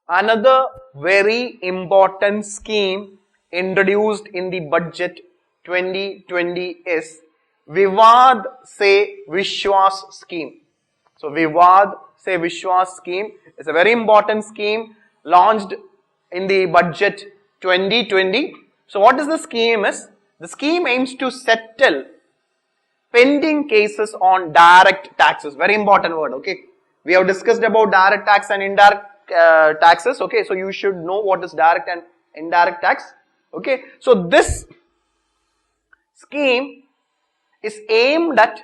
Another very important scheme introduced in the budget 2020 is Vivad se Vishwas scheme. So Vivad se Vishwas scheme is a very important scheme launched in the budget 2020. So what is the scheme is? The scheme aims to settle pending cases on direct taxes. Very important word, okay. We have discussed about direct tax and indirect taxes, okay. So you should know what is direct and indirect tax, okay. So this scheme is aimed at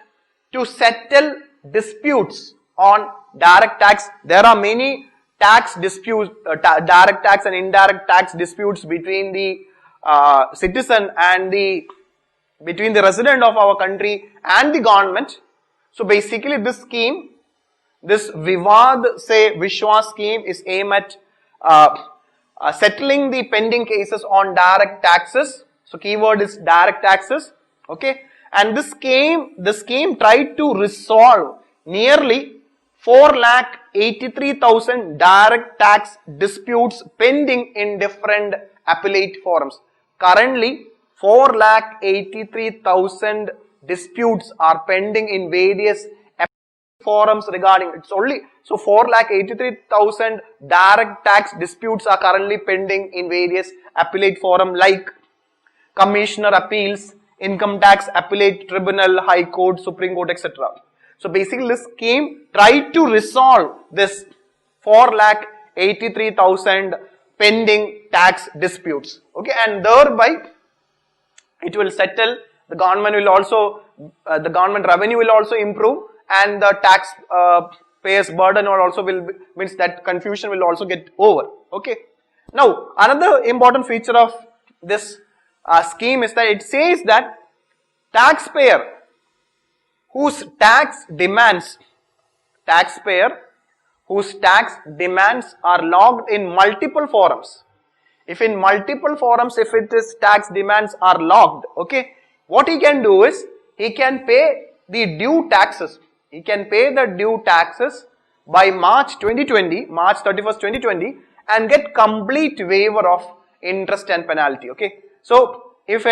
to settle disputes on direct tax. There are many tax disputes, direct tax and indirect tax disputes between the citizen and between the resident of our country and the government. So basically this scheme, this Vivad se Vishwas scheme is aimed at settling the pending cases on direct taxes. So keyword is direct taxes, okay. And this scheme tried to resolve nearly 4,83,000 direct tax disputes pending in different appellate forums. Currently, 4,83,000 disputes are pending in various forums regarding it's only so 4,83,000 direct tax disputes are currently pending in various appellate forum like Commissioner Appeals, Income Tax Appellate Tribunal, High Court, Supreme Court, etc. So basically this scheme tried to resolve this 4,83,000 pending tax disputes, okay, and thereby it will settle. The government will also, the government revenue will also improve, and the tax payers burden means that confusion will also get over, okay. Now another important feature of this scheme is that it says that taxpayer whose tax demands are logged in multiple forums. If in multiple forums, if it is tax demands are logged, okay, what he can do is he can pay the due taxes. He can pay the due taxes by March 31st, 2020 and get complete waiver of interest and penalty, okay. So if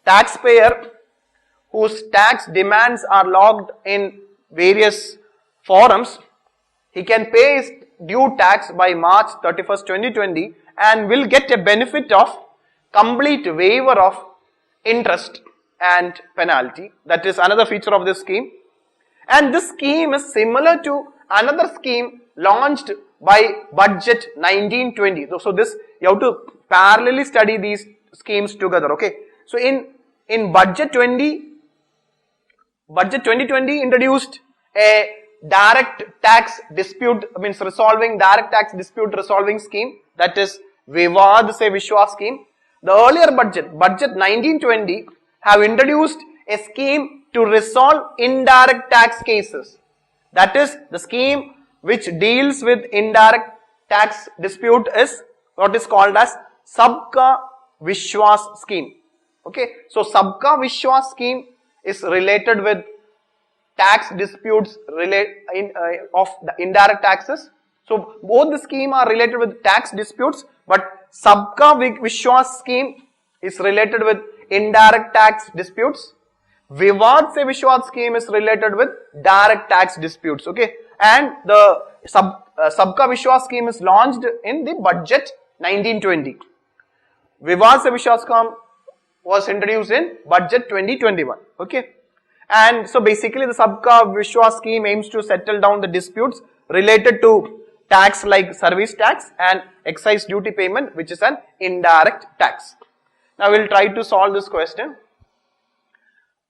taxpayer whose tax demands are logged in various forums, he can pay his due tax by March 31st, 2020 and will get a benefit of complete waiver of interest and penalty. That is another feature of this scheme. And this scheme is similar to another scheme launched by budget 1920. So this, you have to parallelly study these schemes together, okay. So in budget 2020 introduced a direct tax dispute, means resolving direct tax dispute resolving scheme, that is Vivad se Vishwas scheme. The earlier budget 1920 have introduced a scheme to resolve indirect tax cases. That is the scheme which deals with indirect tax dispute is what is called as Sabka Vishwas scheme. Okay, so Sabka Vishwas scheme is related with tax disputes of the indirect taxes. So both the scheme are related with tax disputes, but Sabka Vishwas scheme is related with indirect tax disputes. Vivad se Vishwas scheme is related with direct tax disputes, okay. And the Sabka Vishwas scheme is launched in the budget 1920. Vivad se Vishwas scheme was introduced in budget 2021, okay. And so basically the Sabka Vishwas scheme aims to settle down the disputes related to tax like service tax and excise duty payment, which is an indirect tax. Now we will try to solve this question.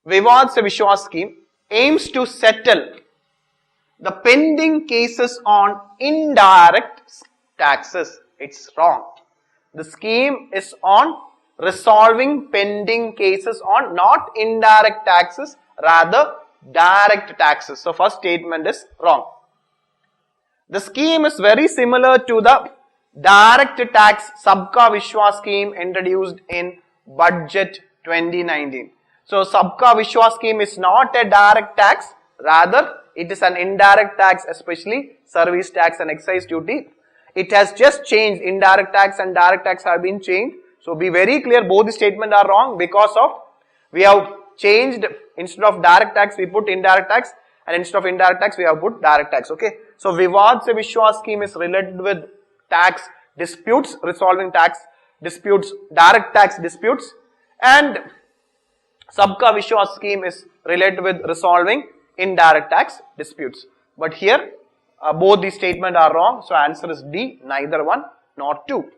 Vivad se Vishwas scheme aims to settle the pending cases on indirect taxes. It's wrong. The scheme is on resolving pending cases on not indirect taxes, rather direct taxes. So first statement is wrong. The scheme is very similar to the direct tax Sabka Vishwas scheme introduced in budget 2019. So Sabka Vishwas scheme is not a direct tax, rather It is an indirect tax, especially service tax and excise duty. It has just changed. Indirect tax and direct tax have been changed. So be very clear, both the statements are wrong because of we have changed, instead of direct tax we put indirect tax, and instead of indirect tax we have put direct tax. Okay. So Vivad se Vishwas scheme is related with tax disputes, resolving tax disputes, direct tax disputes, and Sabka Vishwas scheme is related with resolving indirect tax disputes. But here both the statements are wrong. So answer is D, neither one nor two.